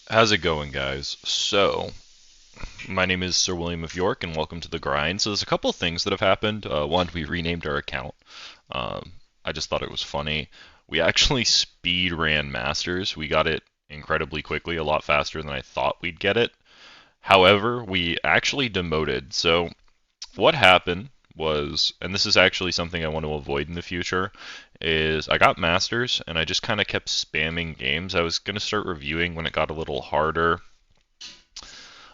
How's it going, guys? My name is Sir William of York, and welcome to the grind. So, there's a couple of things that have happened. One, we renamed our account. Um, I just thought it was funny. We actually speed ran Masters. We got it incredibly quickly, a lot faster than I thought we'd get it. However, we actually demoted. So, what happened was, and this is actually something I want to avoid in the future, is I got Masters and I just kind of kept spamming games. I was going to start reviewing when it got a little harder.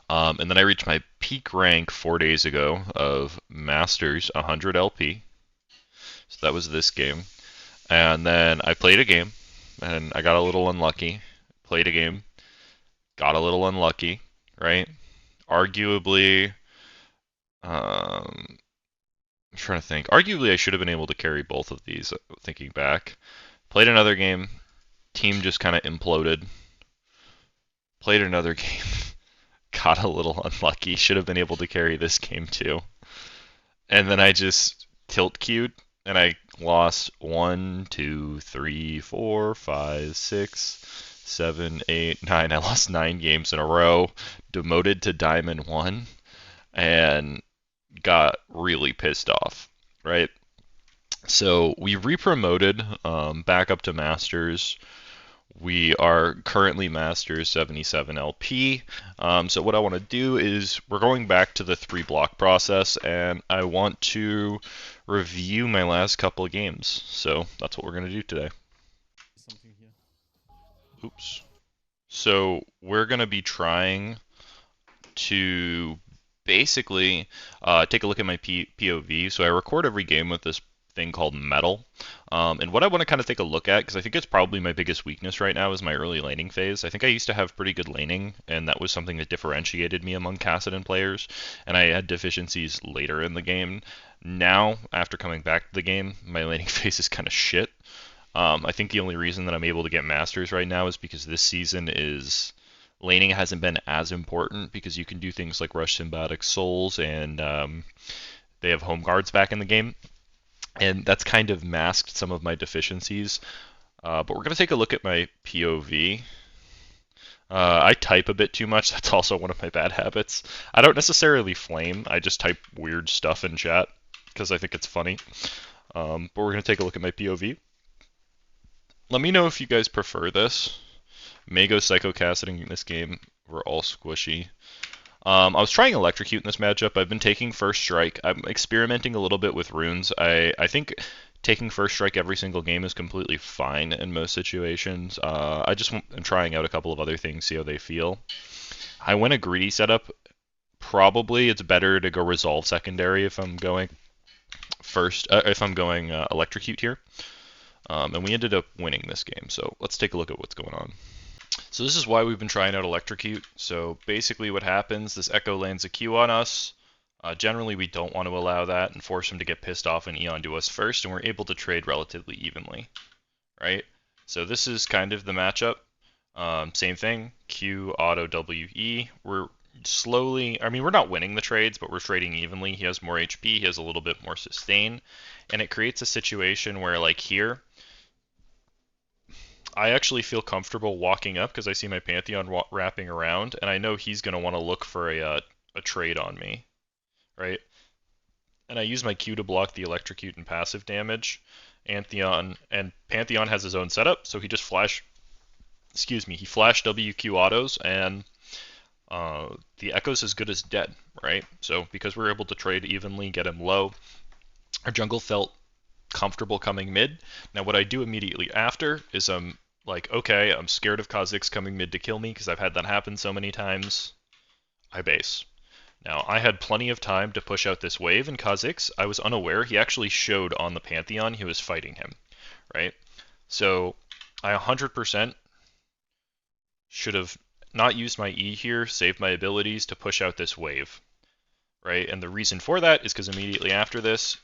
And then I reached my peak rank 4 days ago of Masters 100 LP. So that was this game. And then I played a game, and I got a little unlucky. Played a game, got a little unlucky, right? Arguably, I'm trying to think. Arguably, I should have been able to carry both of these, thinking back. Played another game, team just kind of imploded. Played another game, got a little unlucky. Should have been able to carry this game too. And then I just tilt queued and I lost 1, 2, 3, 4, 5, 6, 7, 8, 9. I lost 9 games in a row, demoted to Diamond 1, and got really pissed off, right? So we re-promoted back up to Masters. We are currently Masters 77 LP. So what I want to do is we're going back to the 3 block process, and I want to review my last couple of games. So that's what we're going to do today. Something here. Oops. So we're going to be trying to basically take a look at my POV. So I record every game with this thing called Metal. And what I want to kind of take a look at, because I think it's probably my biggest weakness right now, is my early laning phase. I think I used to have pretty good laning, and that was something that differentiated me among Kassadin players, and I had deficiencies later in the game. Now, after coming back to the game, my laning phase is kind of shit. I think the only reason that I'm able to get Masters right now is because this season is laning hasn't been as important because you can do things like rush symbiotic souls and they have home guards back in the game, and that's kind of masked some of my deficiencies. But we're going to take a look at my POV. I type a bit too much. That's also one of my bad habits. I don't necessarily flame. I just type weird stuff in chat because I think it's funny. But we're going to take a look at my POV. Let me know if you guys prefer this. May go Psycho Casting in this game. We're all squishy. I was trying Electrocute in this matchup. I've been taking First Strike. I'm experimenting a little bit with runes. I think taking First Strike every single game is completely fine in most situations. I just am trying out a couple of other things, see how they feel. I went a greedy setup. Probably it's better to go Resolve secondary if I'm going if I'm going Electrocute here. And we ended up winning this game, so let's take a look at what's going on. So this is why we've been trying out Electrocute. So basically what happens, this Echo lands a Q on us. Generally we don't want to allow that and force him to get pissed off and Eon to us first, and we're able to trade relatively evenly, right? So this is kind of the matchup. Same thing, Q, auto, W, E. We're slowly, I mean, we're not winning the trades, but we're trading evenly. He has more HP, he has a little bit more sustain, and it creates a situation where, like here, I actually feel comfortable walking up because I see my Pantheon wrapping around, and I know he's going to want to look for a trade on me, right? And I use my Q to block the Electrocute and passive damage. Pantheon has his own setup, so he just he flash WQ autos, and the Echo's as good as dead, right? So because we're able to trade evenly, get him low, our jungle felt comfortable coming mid. Now what I do immediately after is I'm like, okay, I'm scared of Kha'Zix coming mid to kill me because I've had that happen so many times. I base. Now I had plenty of time to push out this wave, and Kha'Zix, I was unaware, he actually showed on the Pantheon he was fighting him, right? So I 100% should have not used my E here, saved my abilities to push out this wave, right? And the reason for that is because immediately after this,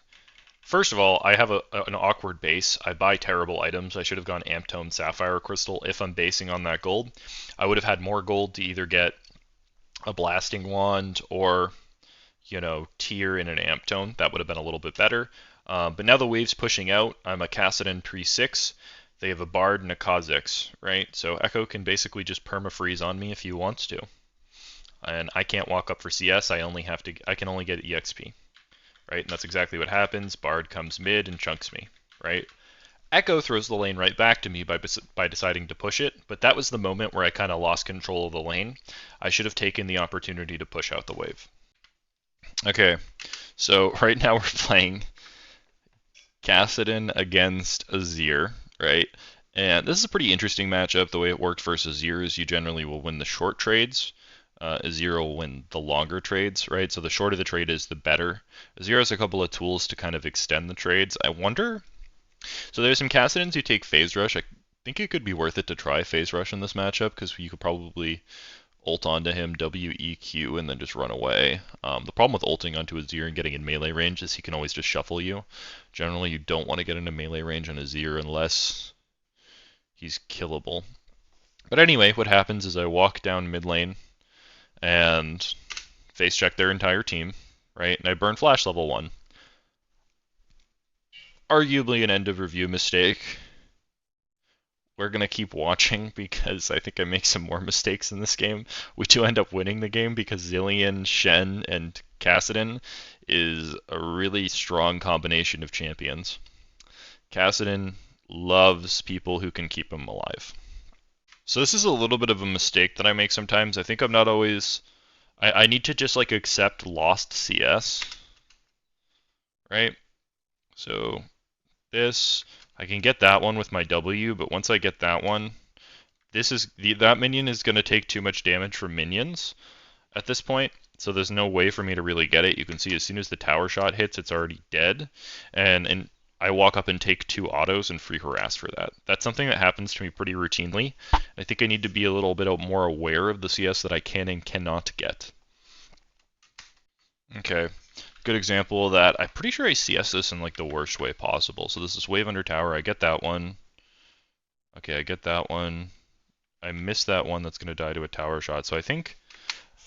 first of all, I have an awkward base. I buy terrible items. I should have gone Amp Tome Sapphire Crystal if I'm basing on that gold. I would have had more gold to either get a Blasting Wand or, Tear in an Amp Tome. That would have been a little bit better. But now the wave's pushing out. I'm a Kassadin 3-6. They have a Bard and a Kha'Zix, right? So Echo can basically just perma-freeze on me if he wants to. And I can't walk up for CS, I can only get EXP, right? And that's exactly what happens. Bard comes mid and chunks me, right? Echo throws the lane right back to me by deciding to push it, but that was the moment where I kind of lost control of the lane. I should have taken the opportunity to push out the wave. Okay, so right now we're playing Kassadin against Azir, right? And this is a pretty interesting matchup. The way it worked versus Azir is you generally will win the short trades. Azir will win the longer trades, right? So the shorter the trade is, the better. Azir has a couple of tools to kind of extend the trades. I wonder. So there's some Kassadins who take Phase Rush. I think it could be worth it to try Phase Rush in this matchup because you could probably ult onto him, WEQ, and then just run away. The problem with ulting onto Azir and getting in melee range is he can always just shuffle you. Generally, you don't want to get into melee range on Azir unless he's killable. But anyway, what happens is I walk down mid lane and face check their entire team, right? And I burn flash level 1. Arguably an end of review mistake. We're going to keep watching because I think I make some more mistakes in this game. We do end up winning the game because Zilean, Shen, and Kassadin is a really strong combination of champions. Kassadin loves people who can keep him alive. So this is a little bit of a mistake that I make sometimes. I think I'm not always... I need to just like accept lost CS, right? So this... I can get that one with my W, but once I get that one, that minion is going to take too much damage from minions at this point, so there's no way for me to really get it. You can see as soon as the tower shot hits, it's already dead, and I walk up and take 2 autos and free harass for that. That's something that happens to me pretty routinely. I think I need to be a little bit more aware of the CS that I can and cannot get. Okay. Good example of that. I'm pretty sure I CS this in like the worst way possible. So this is wave under tower. I get that one. Okay, I get that one. I missed that one that's going to die to a tower shot. So I think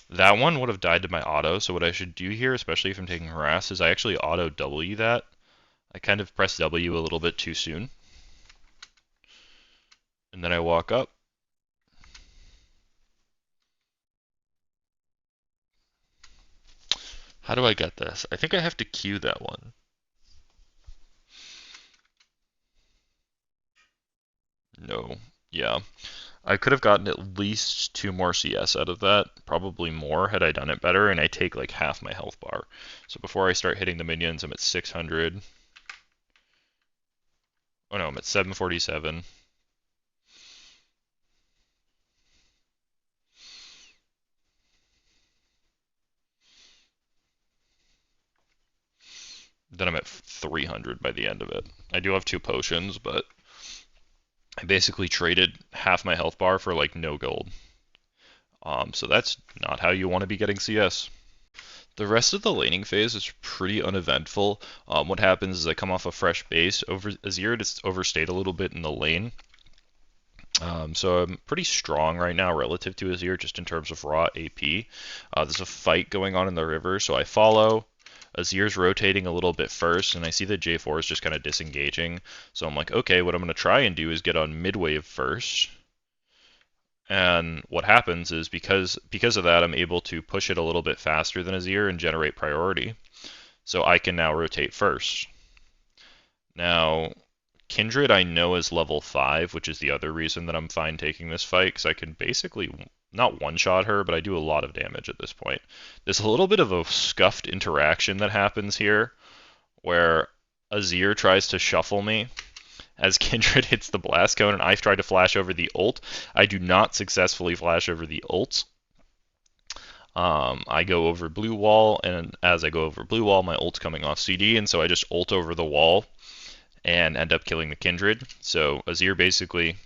that one would have died to my auto. So what I should do here, especially if I'm taking harass, is I actually auto W that. I kind of press W a little bit too soon. And then I walk up. How do I get this? I think I have to Q that one. No. Yeah. I could have gotten at least 2 more CS out of that, probably more had I done it better, and I take like half my health bar. So before I start hitting the minions, I'm at 600. Oh no, I'm at 747. Then I'm at 300 by the end of it. I do have 2 potions, but I basically traded half my health bar for like no gold. So that's not how you want to be getting CS. The rest of the laning phase is pretty uneventful. What happens is I come off a fresh base. Azir just overstayed a little bit in the lane. So I'm pretty strong right now relative to Azir just in terms of raw AP. There's a fight going on in the river, so I follow. Azir's rotating a little bit first, and I see that J4 is just kind of disengaging. So I'm like, okay, what I'm going to try and do is get on mid-wave first. And what happens is because of that, I'm able to push it a little bit faster than Azir and generate priority. So I can now rotate first. Now, Kindred I know is level 5, which is the other reason that I'm fine taking this fight, because I can basically not one-shot her, but I do a lot of damage at this point. There's a little bit of a scuffed interaction that happens here, where Azir tries to shuffle me as Kindred hits the blast cone, and I've tried to flash over the ult. I do not successfully flash over the ult. I go over blue wall, and as I go over blue wall, my ult's coming off CD, and so I just ult over the wall and end up killing the Kindred. So Azir basically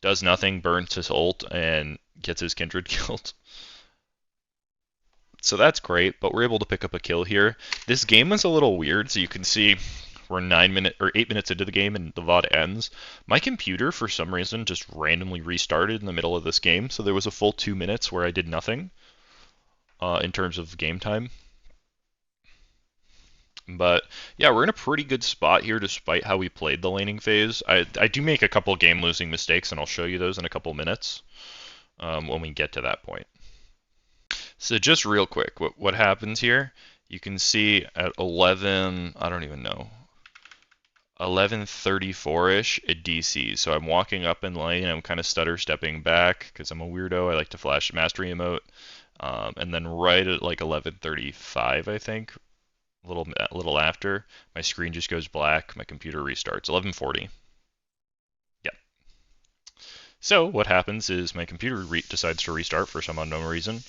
does nothing, burns his ult, and gets his Kindred killed. So that's great, but we're able to pick up a kill here. This game is a little weird, so you can see we're 8 minutes into the game and the VOD ends. My computer, for some reason, just randomly restarted in the middle of this game, so there was a full 2 minutes where I did nothing in terms of game time. But yeah, we're in a pretty good spot here despite how we played the laning phase. I do make a couple game losing mistakes, and I'll show you those in a couple minutes when we get to that point. So just real quick, what happens here? You can see at 11, I don't even know, 11:34ish it DC. So I'm walking up in lane. I'm kind of stutter stepping back because I'm a weirdo. I like to flash mastery emote. And then right at like 11:35, I think, a little after, my screen just goes black. My computer restarts. 11:40. Yep. So what happens is my computer decides to restart for some unknown reason.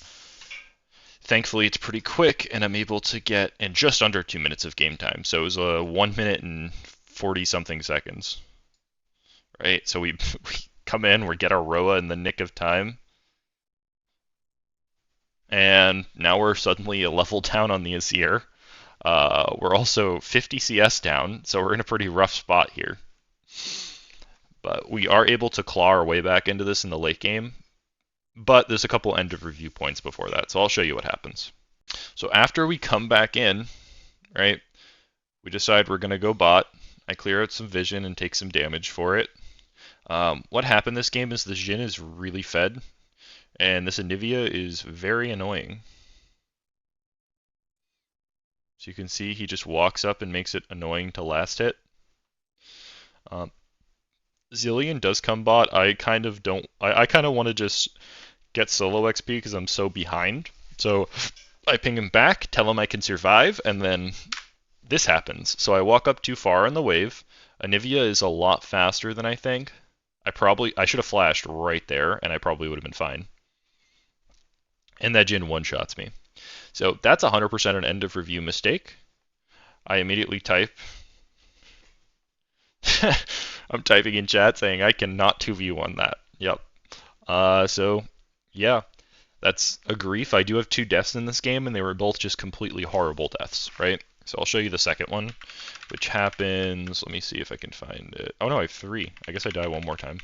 Thankfully, it's pretty quick, and I'm able to get in just under 2 minutes of game time. So it was a 1 minute and 40 something seconds. Right? So we come in, we get our Roa in the nick of time, and now we're suddenly a level down on the Azir. We're also 50 CS down, so we're in a pretty rough spot here. But we are able to claw our way back into this in the late game. But there's a couple end of review points before that, so I'll show you what happens. So after we come back in, right, we decide we're going to go bot. I clear out some vision and take some damage for it. What happened this game is the Jhin is really fed, and this Anivia is very annoying. So you can see he just walks up and makes it annoying to last hit. Zillion does come bot. I kind of don't. I kind of want to just get solo XP because I'm so behind. So I ping him back, tell him I can survive, and then this happens. So I walk up too far in the wave. Anivia is a lot faster than I think. I should have flashed right there, and I probably would have been fine. And that Jhin one-shots me. So that's 100% an end of review mistake. I immediately type. I'm typing in chat saying I cannot 2v1 that. Yep. So yeah, that's a grief. I do have 2 deaths in this game, and they were both just completely horrible deaths, right? So I'll show you the second one, which happens. Let me see if I can find it. Oh no, I have 3. I guess I die one more time.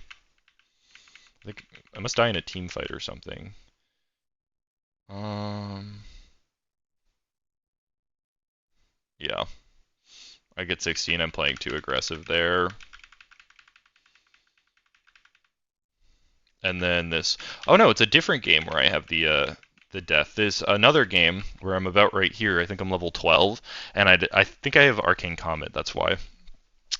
I think I must die in a team fight or something. Yeah. I get 16. I'm playing too aggressive there. And then this. Oh no, it's a different game where I have the death. There's another game where I'm about right here. I think I'm level 12, and I think I have Arcane Comet. That's why.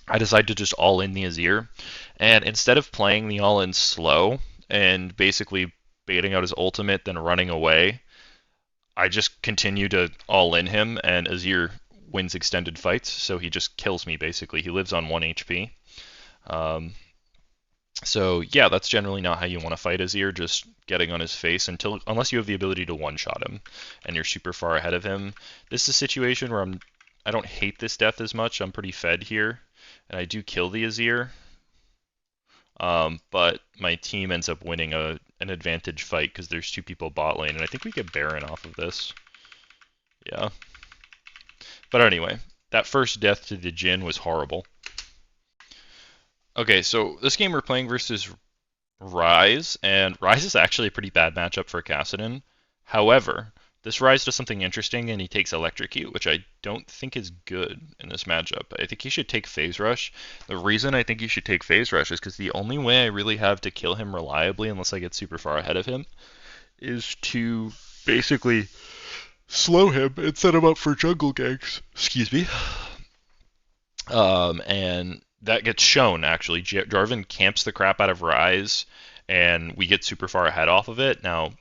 I decided to just all in the Azir, and instead of playing the all in slow and basically baiting out his ultimate, then running away, I just continue to all in him, and Azir wins extended fights, so he just kills me basically. He lives on 1 HP. So yeah, that's generally not how you want to fight Azir, just getting on his face unless you have the ability to one-shot him and you're super far ahead of him. This is a situation where I don't hate this death as much. I'm pretty fed here, and I do kill the Azir. But my team ends up winning an advantage fight because there's 2 people bot lane, and I think we get Baron off of this. Yeah. But anyway, that first death to the Jhin was horrible. Okay, so this game we're playing versus Ryze, and Ryze is actually a pretty bad matchup for Kassadin. However, this Ryze does something interesting, and he takes Electrocute, which I don't think is good in this matchup. I think he should take Phase Rush. The reason I think he should take Phase Rush is because the only way I really have to kill him reliably, unless I get super far ahead of him, is to basically slow him and set him up for jungle ganks. Excuse me. And that gets shown, actually. Jarvan camps the crap out of Ryze, and we get super far ahead off of it. Now,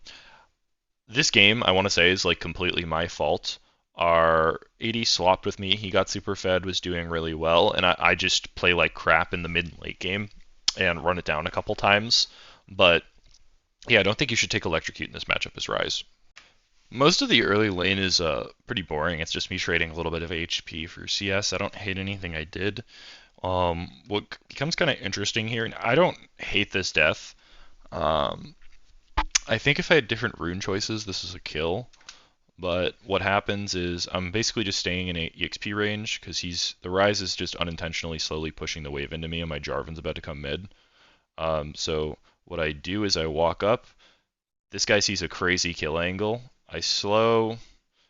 this game, I want to say, is like completely my fault. Our AD swapped with me. He got super fed, was doing really well, and I just play like crap in the mid and late game and run it down a couple times. But yeah, I don't think you should take Electrocute in this matchup as Ryze. Most of the early lane is pretty boring. It's just me trading a little bit of HP for CS. I don't hate anything I did. What becomes kind of interesting here, and I don't hate this death. I think if I had different rune choices, this is a kill. But what happens is I'm basically just staying in EXP range because the Ryze is just unintentionally slowly pushing the wave into me, and my Jarvan's about to come mid. So what I do is I walk up. This guy sees a crazy kill angle. I slow,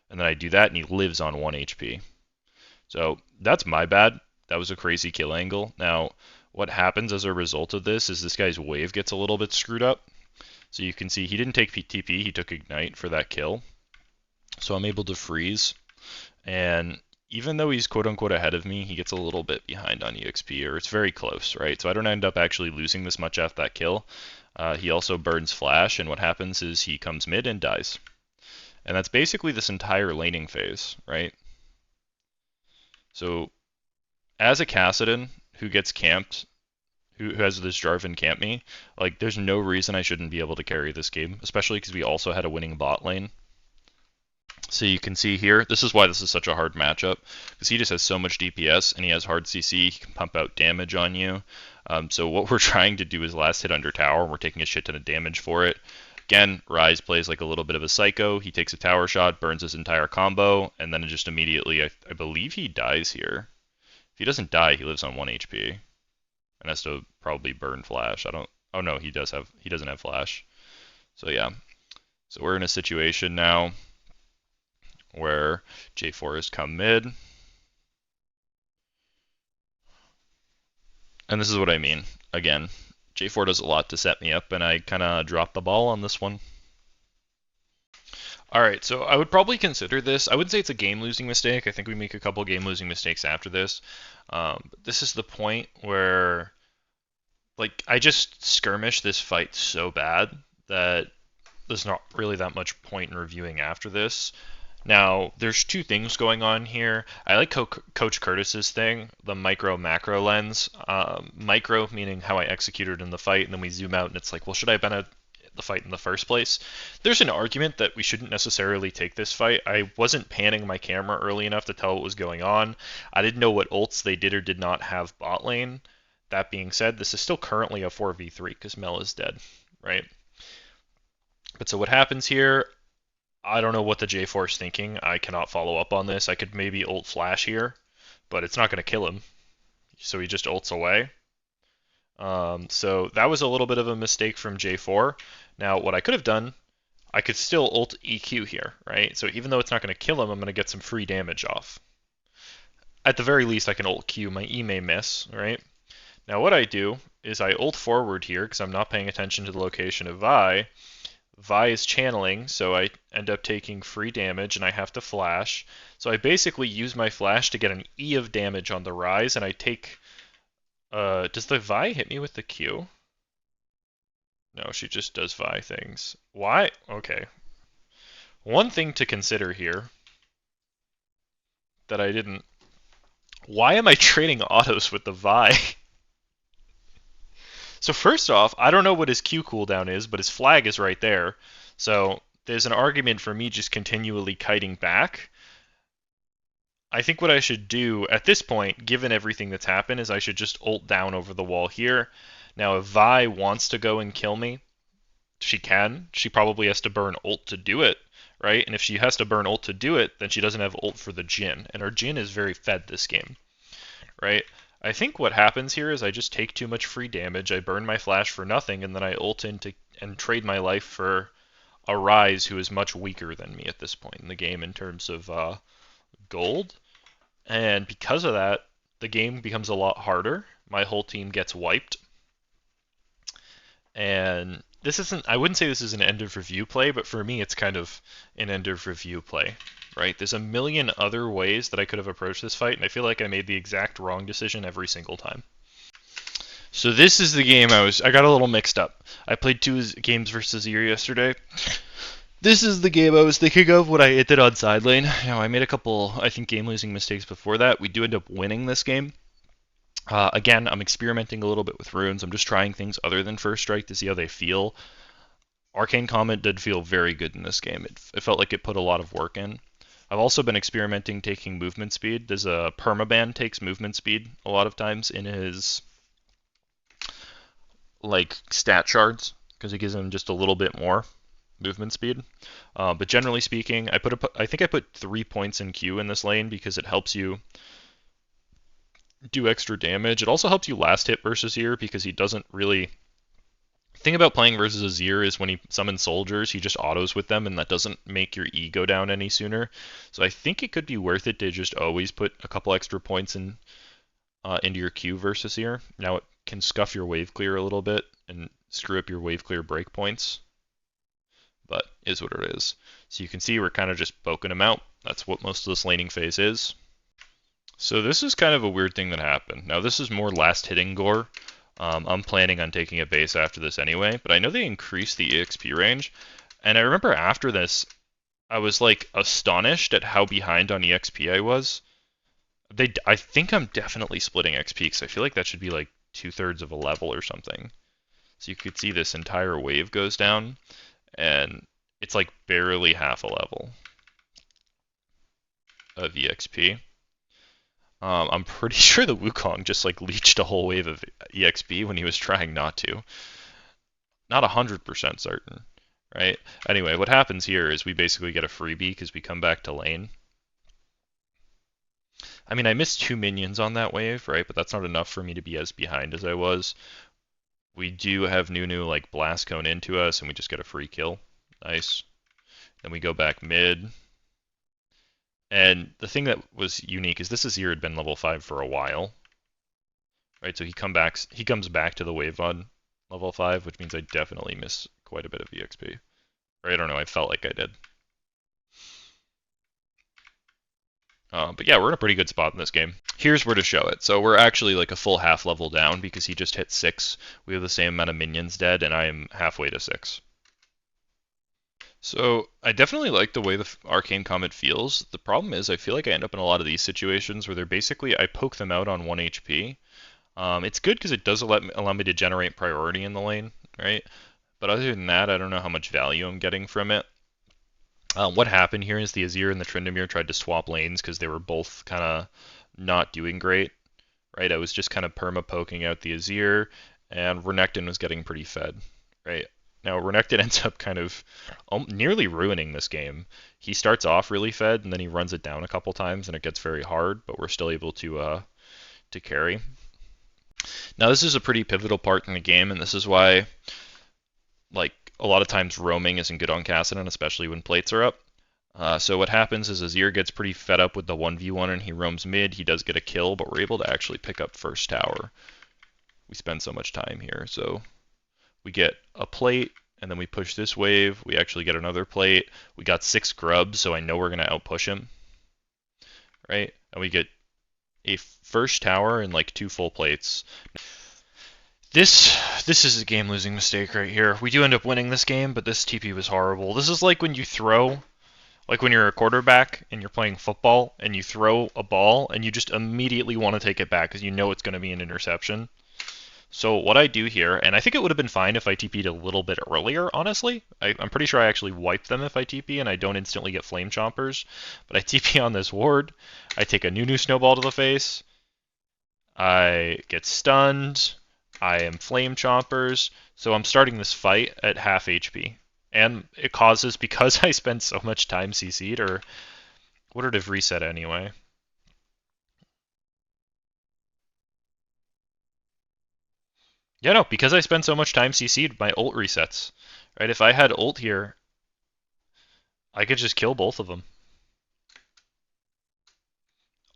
and then I do that, and he lives on 1 HP. So that's my bad. That was a crazy kill angle. Now, what happens as a result of this is this guy's wave gets a little bit screwed up. So you can see he didn't take TP, he took Ignite for that kill. So I'm able to freeze. And even though he's quote unquote ahead of me, he gets a little bit behind on EXP, or it's very close, right? So I don't end up actually losing this much after that kill. He also burns Flash, and what happens is he comes mid and dies. And that's basically this entire laning phase, right? So as a Kassadin who gets camped, who has this Jarvan camp me, like there's no reason I shouldn't be able to carry this game, especially because we also had a winning bot lane. So you can see here, this is why this is such a hard matchup, because he just has so much DPS and he has hard CC, he can pump out damage on you. So what we're trying to do is last hit under tower, and we're taking a shit ton of damage for it. Again, Ryze plays like a little bit of a psycho. He takes a tower shot, burns his entire combo, and then just immediately, I believe he dies here. If he doesn't die, he lives on 1 HP, and has to probably burn Flash. Oh no, he doesn't have Flash. So yeah, so we're in a situation now where J4 has come mid. And this is what I mean. Again, J4 does a lot to set me up, and I kind of dropped the ball on this one. Alright, so I would probably consider this. I wouldn't say it's a game-losing mistake. I think we make a couple game-losing mistakes after this. But this is the point where, like, I just skirmished this fight so bad that there's not really that much point in reviewing after this. Now, there's two things going on here. I like Coach Curtis's thing, the micro-macro lens. Micro meaning how I executed in the fight, and then we zoom out and it's like, well, should I have been at the fight in the first place? There's an argument that we shouldn't necessarily take this fight. I wasn't panning my camera early enough to tell what was going on. I didn't know what ults they did or did not have bot lane. That being said, this is still currently a 4v3 because Mel is dead, right? But so what happens here, I don't know what the J4 is thinking. I cannot follow up on this. I could maybe ult Flash here, but it's not going to kill him. So he just ults away. So that was a little bit of a mistake from J4. Now, what I could have done, I could still ult EQ here, right? So even though it's not going to kill him, I'm going to get some free damage off. At the very least, I can ult Q. My E may miss, right? Now what I do is I ult forward here because I'm not paying attention to the location of Vi. Vi is channeling, so I end up taking free damage and I have to flash. So I basically use my flash to get an E of damage on the Ryze, and I take... does the Vi hit me with the Q? No, she just does Vi things. Why? Okay. One thing to consider here that I didn't... Why am I trading autos with the Vi? So first off, I don't know what his Q cooldown is, but his flag is right there. So there's an argument for me just continually kiting back. I think what I should do at this point, given everything that's happened, is I should just ult down over the wall here. Now if Vi wants to go and kill me, she can. She probably has to burn ult to do it, right? And if she has to burn ult to do it, then she doesn't have ult for the Jhin. And our Jhin is very fed this game, right? I think what happens here is I just take too much free damage, I burn my flash for nothing, and then I ult into and trade my life for a Ryze who is much weaker than me at this point in the game in terms of gold. And because of that, the game becomes a lot harder. My whole team gets wiped. And this isn't, I wouldn't say this is an end of review play, but for me it's kind of an end of review play. Right? There's a million other ways that I could have approached this fight, and I feel like I made the exact wrong decision every single time. So this is the game I got a little mixed up. I played 2 games versus Azir yesterday. This is the game I was thinking of when I did on side lane. I made a couple, I think, game-losing mistakes before that. We do end up winning this game. Again, I'm experimenting a little bit with runes. I'm just trying things other than First Strike to see how they feel. Arcane Comet did feel very good in this game. It felt like it put a lot of work in. I've also been experimenting taking movement speed. There's a permaban takes movement speed a lot of times in his like stat shards because it gives him just a little bit more movement speed. But generally speaking, I think I put 3 points in Q in this lane because it helps you do extra damage. It also helps you last hit versus here because he doesn't really Thing about playing versus Azir is when he summons soldiers, he just autos with them, and that doesn't make your E go down any sooner. So I think it could be worth it to just always put a couple extra points into your Q versus Azir. Now it can scuff your wave clear a little bit and screw up your wave clear breakpoints, but is what it is. So you can see we're kind of just poking him out. That's what most of this laning phase is. So this is kind of a weird thing that happened. Now this is more last hitting gore. I'm planning on taking a base after this anyway, but I know they increased the EXP range, and I remember after this, I was like astonished at how behind on EXP I was. I think I'm definitely splitting XP because I feel like that should be like 2/3 of a level or something. So you could see this entire wave goes down, and it's like barely half a level of EXP. I'm pretty sure the Wukong just like leached a whole wave of EXP when he was trying not to. Not 100% certain, right? Anyway, what happens here is we basically get a freebie because we come back to lane. I mean, I missed 2 minions on that wave, right? But that's not enough for me to be as behind as I was. We do have Nunu like blast cone into us, and we just get a free kill. Nice. Then we go back mid. And the thing that was unique is this Azir had been level 5 for a while. Right, so he comes back to the wave on level 5, which means I definitely miss quite a bit of EXP. Or I don't know, I felt like I did. But yeah, we're in a pretty good spot in this game. Here's where to show it. So we're actually like a full half level down because he just hit 6. We have the same amount of minions dead, and I am halfway to 6. So I definitely like the way the Arcane Comet feels. The problem is I feel like I end up in a lot of these situations where they're basically, I poke them out on 1 HP. It's good because it does allow me to generate priority in the lane, right? But other than that, I don't know how much value I'm getting from it. What happened here is the Azir and the Tryndamere tried to swap lanes because they were both kind of not doing great, right? I was just kind of perma-poking out the Azir, and Renekton was getting pretty fed, right? Now, Renekton ends up kind of nearly ruining this game. He starts off really fed, and then he runs it down a couple times, and it gets very hard, but we're still able to carry. Now, this is a pretty pivotal part in the game, and this is why, like, a lot of times roaming isn't good on Kassadin, especially when plates are up. So what happens is Azir gets pretty fed up with the 1v1 and he roams mid. He does get a kill, but we're able to actually pick up first tower. We spend so much time here. So we get a plate, and then we push this wave. We actually get another plate. We got 6 grubs, so I know we're going to outpush him. Right? And we get a first tower and like 2 full plates. This is a game-losing mistake right here. We do end up winning this game, but this TP was horrible. This is like when you throw, like when you're a quarterback and you're playing football and you throw a ball and you just immediately want to take it back because you know it's going to be an interception. So what I do here, and I think it would have been fine if I TP'd a little bit earlier, honestly. I'm pretty sure I actually wipe them if I TP and I don't instantly get flame chompers. But I TP on this ward, I take a Nunu snowball to the face, I get stunned, I am flame chompers, so I'm starting this fight at half HP. And it causes, because I spend so much time CC'd, or would it have reset anyway? Yeah, no, because I spend so much time CC'd, my ult resets. Right, if I had ult here, I could just kill both of them.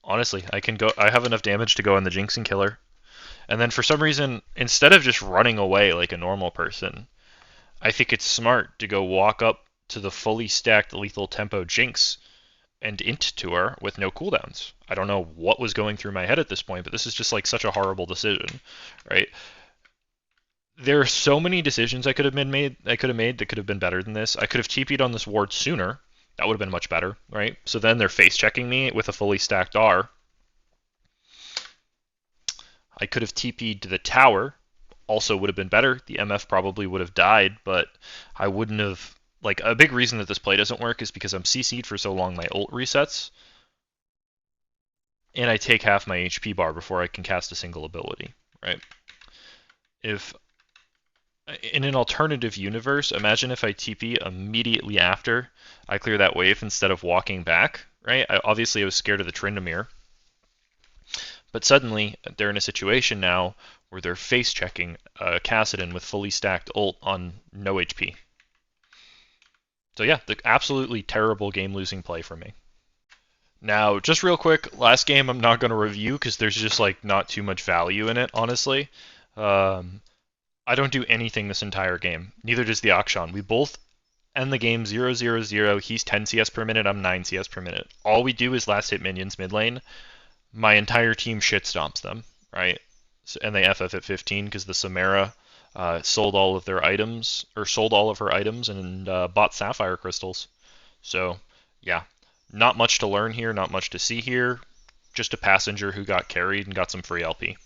Honestly, I have enough damage to go on the Jinx and killer. And then for some reason, instead of just running away like a normal person, I think it's smart to go walk up to the fully stacked lethal tempo Jinx and int to her with no cooldowns. I don't know what was going through my head at this point, but this is just like such a horrible decision, right? There are so many decisions I could have made that could have been better than this. I could have TP'd on this ward sooner. That would have been much better, right? So then they're face checking me with a fully stacked R. I could have TP'd to the tower, also would have been better. The MF probably would have died, but I wouldn't have... Like, a big reason that this play doesn't work is because I'm CC'd for so long my ult resets, and I take half my HP bar before I can cast a single ability, right? If... In an alternative universe, imagine if I TP immediately after I clear that wave instead of walking back, right? Obviously, I was scared of the Tryndamere, But suddenly, they're in a situation now where they're face checking Kassadin with fully stacked ult on no HP. So yeah, the absolutely terrible game-losing play for me. Now, just real quick, last game I'm not going to review because there's just like not too much value in it, honestly. Um, I don't do anything this entire game. Neither does the Akshan. We both end the game 0-0-0. He's 10 CS per minute, I'm 9 CS per minute. All we do is last hit minions mid lane. My entire team shit stomps them, right? And they FF at 15 because the Samara sold all of their items, or sold all of her items and bought sapphire crystals. So, yeah, not much to learn here, not much to see here. Just a passenger who got carried and got some free LP.